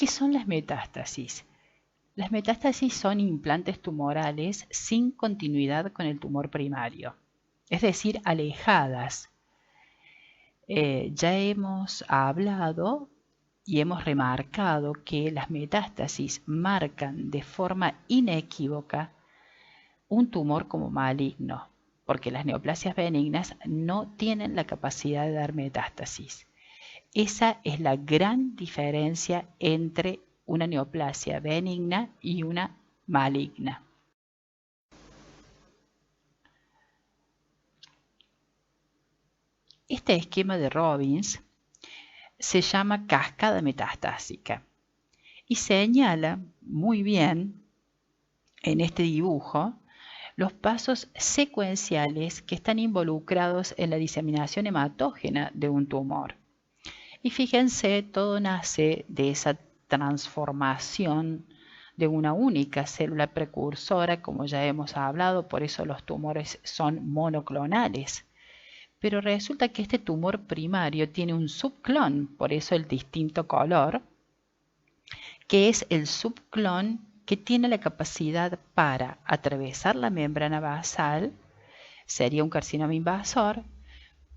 ¿Qué son las metástasis? Las metástasis son implantes tumorales sin continuidad con el tumor primario, es decir, alejadas. Ya hemos hablado y hemos remarcado que las metástasis marcan de forma inequívoca un tumor como maligno, porque las neoplasias benignas no tienen la capacidad de dar metástasis. Esa es la gran diferencia entre una neoplasia benigna y una maligna. Este esquema de Robbins se llama cascada metastásica y señala muy bien en este dibujo los pasos secuenciales que están involucrados en la diseminación hematógena de un tumor. Y fíjense, todo nace de esa transformación de una única célula precursora, como ya hemos hablado, por eso los tumores son monoclonales. Pero resulta que este tumor primario tiene un subclon, por eso el distinto color, que es el subclon que tiene la capacidad para atravesar la membrana basal, sería un carcinoma invasor,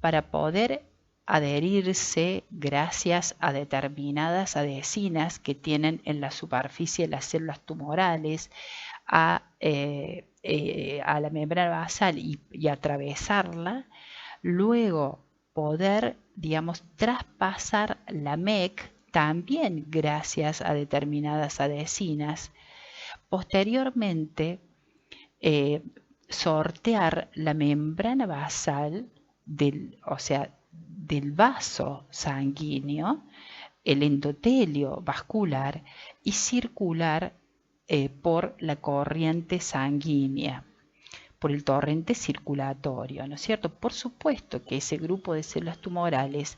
para poder adherirse gracias a determinadas adhesinas que tienen en la superficie de las células tumorales a la membrana basal y atravesarla, luego poder, digamos, traspasar la MEC también gracias a determinadas adhesinas. Posteriormente, sortear la membrana basal del vaso sanguíneo, el endotelio vascular y circular por la corriente sanguínea, por el torrente circulatorio, ¿no es cierto? Por supuesto que ese grupo de células tumorales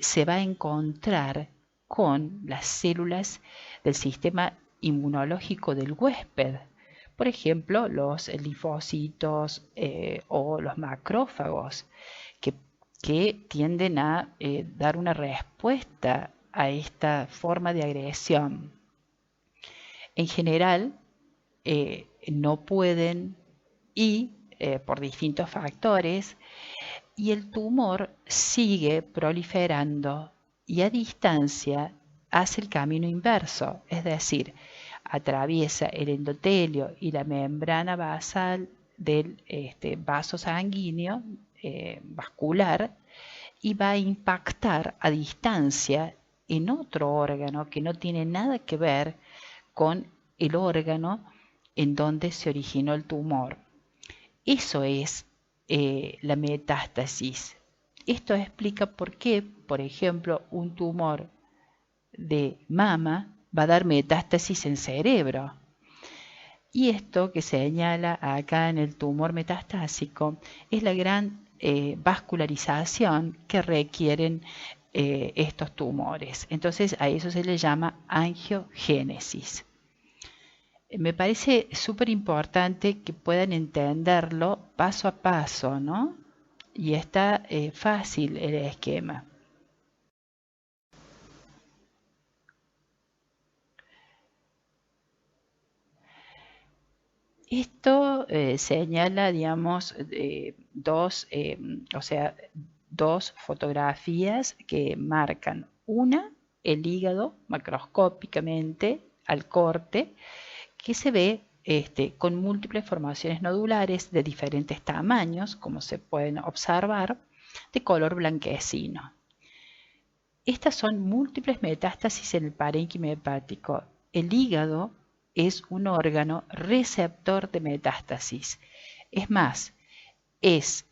se va a encontrar con las células del sistema inmunológico del huésped, por ejemplo, los linfocitos o los macrófagos, que tienden a dar una respuesta a esta forma de agresión. En general, no pueden y por distintos factores, y el tumor sigue proliferando y a distancia hace el camino inverso, es decir, atraviesa el endotelio y la membrana basal del vaso sanguíneo vascular y va a impactar a distancia en otro órgano que no tiene nada que ver con el órgano en donde se originó el tumor. Eso es la metástasis. Esto explica por qué, por ejemplo, un tumor de mama va a dar metástasis en cerebro. Y esto que se señala acá en el tumor metastásico es la gran vascularización que requieren estos tumores. Entonces a eso se le llama angiogénesis. Me parece súper importante que puedan entenderlo paso a paso, ¿no? Y está fácil el esquema. Esto señala, digamos, dos fotografías que marcan una, el hígado macroscópicamente al corte, que se ve con múltiples formaciones nodulares de diferentes tamaños, como se pueden observar, de color blanquecino. Estas son múltiples metástasis en el parénquima hepático. El hígado es un órgano receptor de metástasis. Es más, es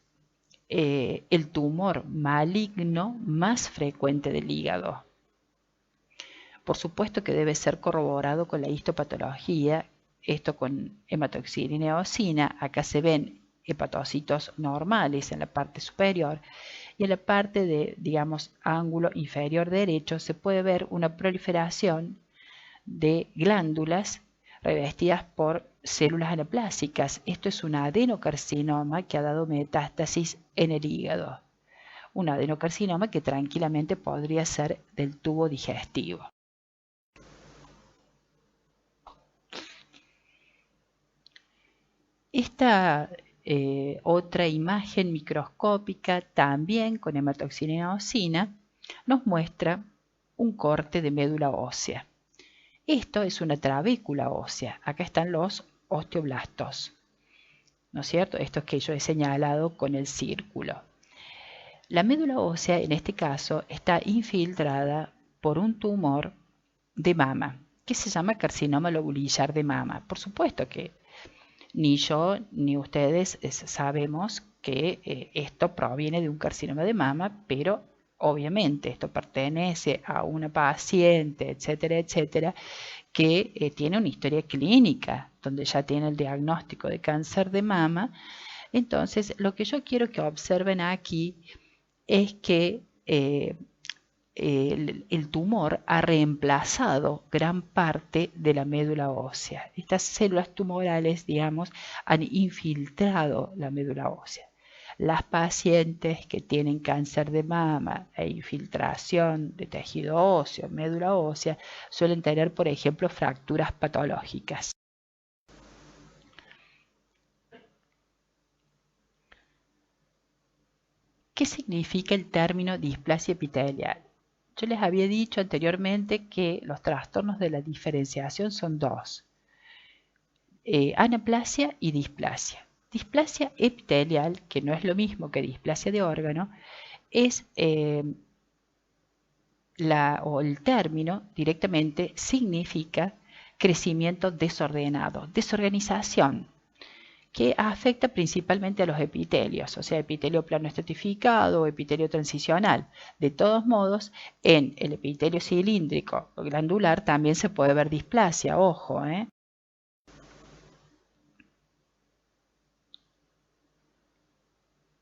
el tumor maligno más frecuente del hígado. Por supuesto que debe ser corroborado con la histopatología, esto con hematoxilina y eosina. Acá se ven hepatocitos normales en la parte superior y en la parte de, digamos, ángulo inferior derecho se puede ver una proliferación de glándulas revestidas por células anaplásicas. Esto es un adenocarcinoma que ha dado metástasis en el hígado. Un adenocarcinoma que tranquilamente podría ser del tubo digestivo. Esta otra imagen microscópica, también con hematoxina y eosina, nos muestra un corte de médula ósea. Esto es una trabécula ósea. Acá están los osteoblastos, ¿no es cierto? Estos que yo he señalado con el círculo. La médula ósea, en este caso, está infiltrada por un tumor de mama, que se llama carcinoma lobulillar de mama. Por supuesto que ni yo ni ustedes sabemos que esto proviene de un carcinoma de mama, pero obviamente esto pertenece a una paciente, etcétera, etcétera, que tiene una historia clínica, donde ya tiene el diagnóstico de cáncer de mama. Entonces, lo que yo quiero que observen aquí es que el tumor ha reemplazado gran parte de la médula ósea. Estas células tumorales, digamos, han infiltrado la médula ósea. Las pacientes que tienen cáncer de mama e infiltración de tejido óseo, médula ósea, suelen tener, por ejemplo, fracturas patológicas. ¿Qué significa el término displasia epitelial? Yo les había dicho anteriormente que los trastornos de la diferenciación son dos: anaplasia y displasia. Displasia epitelial, que no es lo mismo que displasia de órgano, es el término directamente significa crecimiento desordenado, desorganización, que afecta principalmente a los epitelios, o sea, epitelio plano estratificado o epitelio transicional. De todos modos, en el epitelio cilíndrico o glandular también se puede ver displasia, ojo, ¿eh?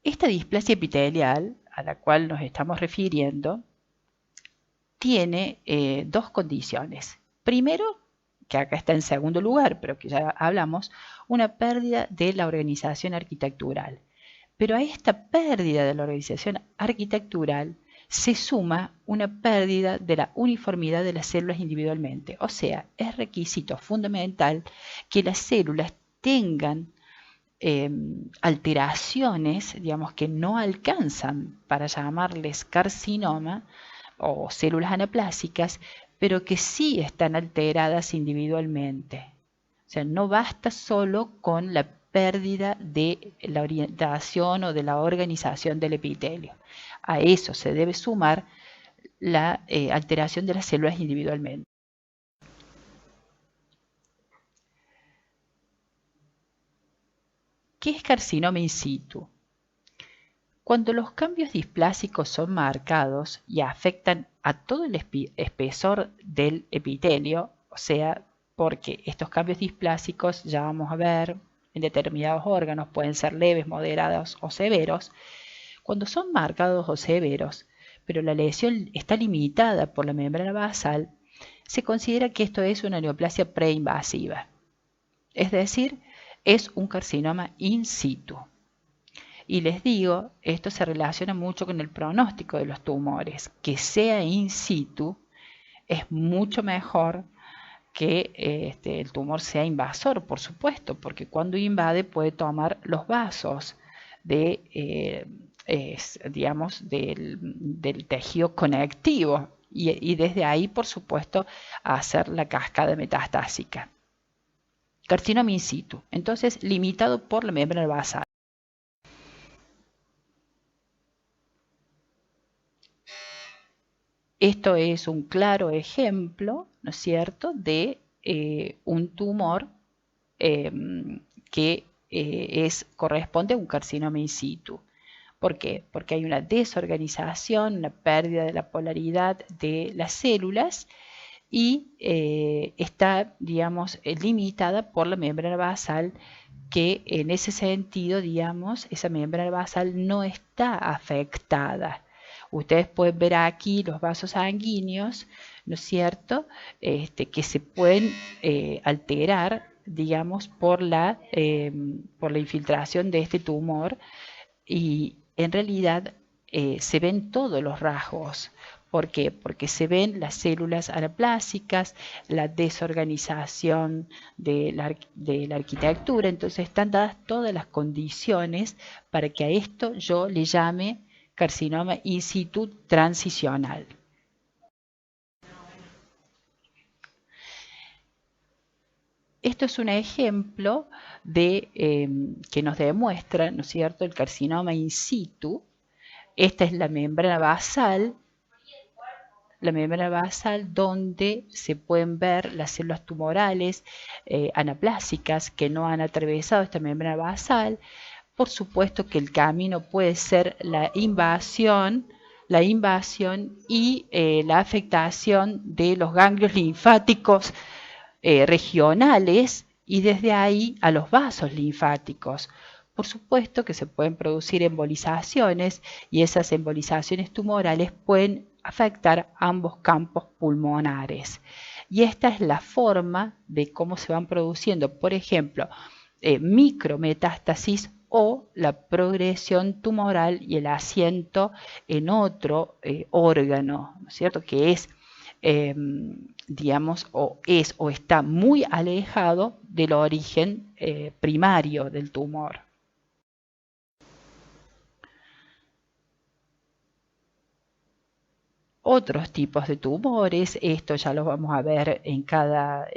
Esta displasia epitelial a la cual nos estamos refiriendo tiene dos condiciones. Primero, que acá está en segundo lugar, pero que ya hablamos, una pérdida de la organización arquitectural. Pero a esta pérdida de la organización arquitectural se suma una pérdida de la uniformidad de las células individualmente. O sea, es requisito fundamental que las células tengan alteraciones, digamos, que no alcanzan para llamarles carcinoma o células anaplásicas, pero que sí están alteradas individualmente. O sea, no basta solo con la pérdida de la orientación o de la organización del epitelio. A eso se debe sumar la alteración de las células individualmente. ¿Qué es carcinoma in situ? Cuando los cambios displásicos son marcados y afectan a todo el espesor del epitelio, o sea, porque estos cambios displásicos, ya vamos a ver, en determinados órganos pueden ser leves, moderados o severos, cuando son marcados o severos, pero la lesión está limitada por la membrana basal, se considera que esto es una neoplasia preinvasiva, es decir, es un carcinoma in situ. Y les digo, esto se relaciona mucho con el pronóstico de los tumores. Que sea in situ es mucho mejor que el tumor sea invasor, por supuesto, porque cuando invade puede tomar los vasos de, digamos, del tejido conectivo y desde ahí, por supuesto, hacer la cascada metastásica. Carcinoma in situ, entonces limitado por la membrana basal. Esto es un claro ejemplo, ¿no es cierto?, de un tumor eh, que corresponde a un carcinoma in situ. ¿Por qué? Porque hay una desorganización, una pérdida de la polaridad de las células y está, digamos, limitada por la membrana basal, que en ese sentido, digamos, esa membrana basal no está afectada. Ustedes pueden ver aquí los vasos sanguíneos, ¿no es cierto?, que se pueden alterar, digamos, por la infiltración de este tumor, y en realidad se ven todos los rasgos, ¿Por qué? Porque se ven las células anaplásicas, la desorganización de la arquitectura, entonces están dadas todas las condiciones para que a esto yo le llame carcinoma in situ transicional. Esto es un ejemplo de, que nos demuestra, ¿no es cierto?, el carcinoma in situ. Esta es la membrana basal donde se pueden ver las células tumorales anaplásicas que no han atravesado esta membrana basal. Por supuesto que el camino puede ser la invasión y la afectación de los ganglios linfáticos regionales y desde ahí a los vasos linfáticos. Por supuesto que se pueden producir embolizaciones y esas embolizaciones tumorales pueden afectar ambos campos pulmonares. Y esta es la forma de cómo se van produciendo, por ejemplo, micrometástasis o la progresión tumoral y el asiento en otro órgano, ¿no es cierto?, que es digamos, o está muy alejado del origen primario del tumor. Otros tipos de tumores, esto ya los vamos a ver en cada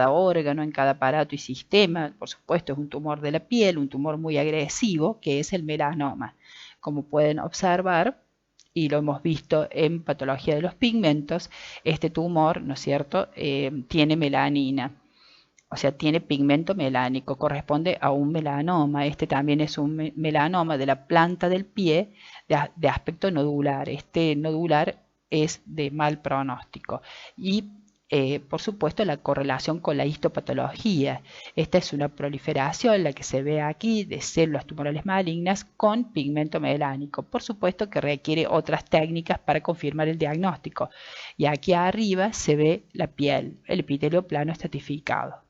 órgano, en cada aparato y sistema. Por supuesto, es un tumor de la piel, un tumor muy agresivo, que es el melanoma. Como pueden observar, y lo hemos visto en patología de los pigmentos, este tumor, ¿no es cierto?, tiene melanina, o sea, tiene pigmento melánico, corresponde a un melanoma. Este también es un melanoma de la planta del pie de aspecto nodular. Este nodular es de mal pronóstico. Y por supuesto, la correlación con la histopatología. Esta es una proliferación, la que se ve aquí, de células tumorales malignas con pigmento melánico. Por supuesto que requiere otras técnicas para confirmar el diagnóstico. Y aquí arriba se ve la piel, el epitelio plano estratificado.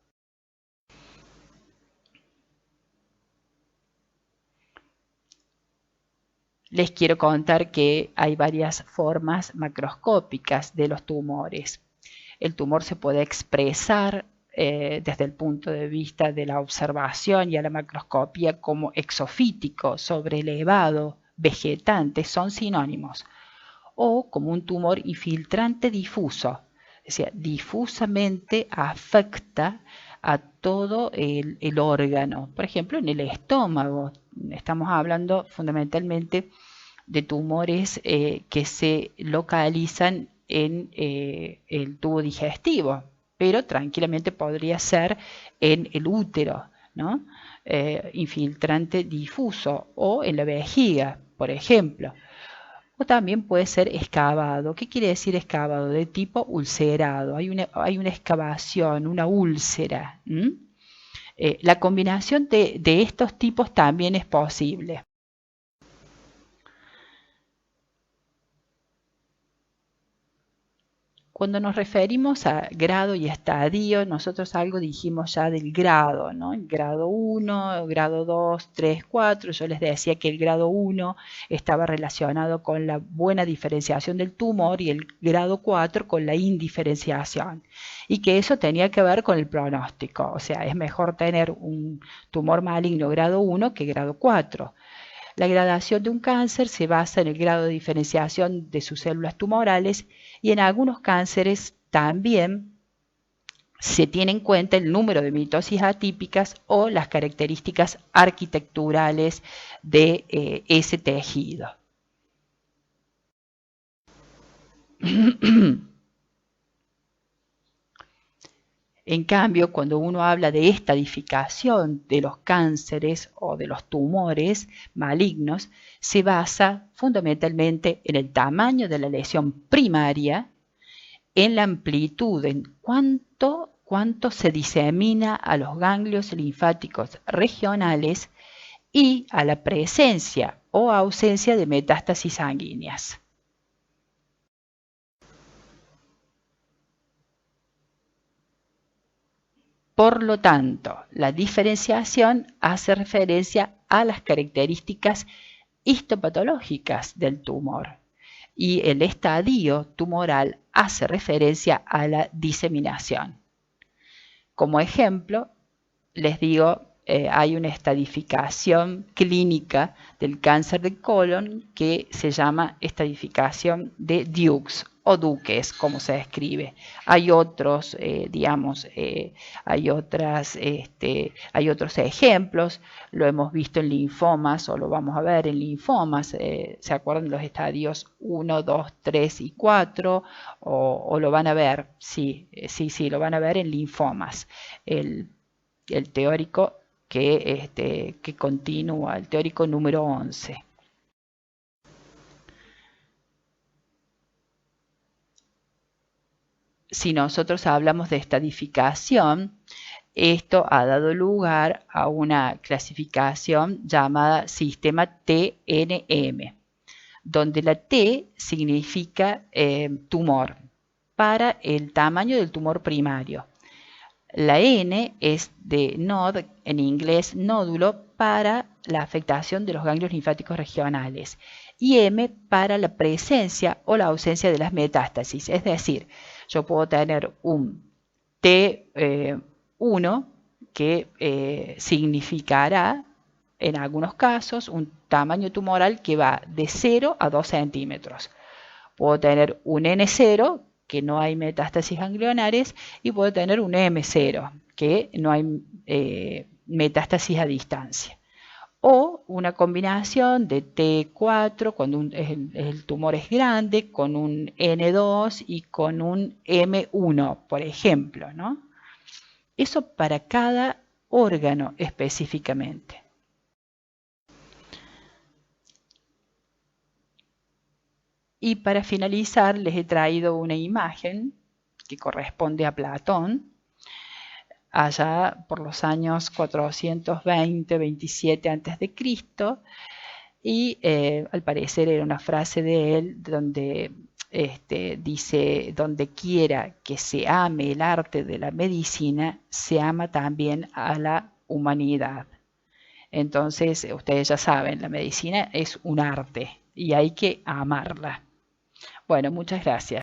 Les quiero contar que hay varias formas macroscópicas de los tumores. El tumor se puede expresar desde el punto de vista de la observación y a la macroscopía como exofítico, sobrelevado, vegetante, son sinónimos, o como un tumor infiltrante difuso, es decir, difusamente afecta a todo el órgano. Por ejemplo, en el estómago, estamos hablando fundamentalmente de tumores que se localizan en el tubo digestivo, pero tranquilamente podría ser en el útero, ¿no? Infiltrante difuso, o en la vejiga, por ejemplo. O también puede ser excavado. ¿Qué quiere decir excavado? De tipo ulcerado. Hay una excavación, una úlcera. La combinación de estos tipos también es posible. Cuando nos referimos a grado y estadio, nosotros algo dijimos ya del grado, ¿no? El grado 1, grado 2, 3, 4. Yo les decía que el grado 1 estaba relacionado con la buena diferenciación del tumor y el grado 4 con la indiferenciación. Y que eso tenía que ver con el pronóstico. O sea, es mejor tener un tumor maligno grado 1 que grado 4. La gradación de un cáncer se basa en el grado de diferenciación de sus células tumorales y en algunos cánceres también se tiene en cuenta el número de mitosis atípicas o las características arquitecturales de ese tejido. En cambio, cuando uno habla de estadificación de los cánceres o de los tumores malignos, se basa fundamentalmente en el tamaño de la lesión primaria, en la amplitud, en cuánto se disemina a los ganglios linfáticos regionales y a la presencia o ausencia de metástasis sanguíneas. Por lo tanto, la diferenciación hace referencia a las características histopatológicas del tumor. y el estadio tumoral hace referencia a la diseminación. Como ejemplo, les digo, hay una estadificación clínica del cáncer de colon que se llama estadificación de Dukes o Duques, como se escribe. Hay otros, hay otros ejemplos, lo hemos visto en linfomas o lo vamos a ver en linfomas, ¿se acuerdan de los estadios 1, 2, 3 y 4? O lo van a ver, sí, lo van a ver en linfomas. El teórico que continúa, el teórico número 11. Si nosotros hablamos de estadificación, esto ha dado lugar a una clasificación llamada sistema TNM, donde la T significa tumor para el tamaño del tumor primario. La N es de node, en inglés nódulo, para la afectación de los ganglios linfáticos regionales. Y M para la presencia o la ausencia de las metástasis. Es decir, yo puedo tener un T1 que significará, en algunos casos, un tamaño tumoral que va de 0 a 2 centímetros. Puedo tener un N0, que no hay metástasis ganglionares, y puedo tener un M0, que no hay metástasis a distancia. O una combinación de T4, cuando el tumor es grande, con un N2 y con un M1, por ejemplo, ¿no? Eso para cada órgano específicamente. Y para finalizar les he traído una imagen que corresponde a Platón, allá por los años 420-27 a.C., y al parecer era una frase de él donde dice: donde quiera que se ame el arte de la medicina, se ama también a la humanidad. Entonces, ustedes ya saben, la medicina es un arte y hay que amarla. Bueno, muchas gracias.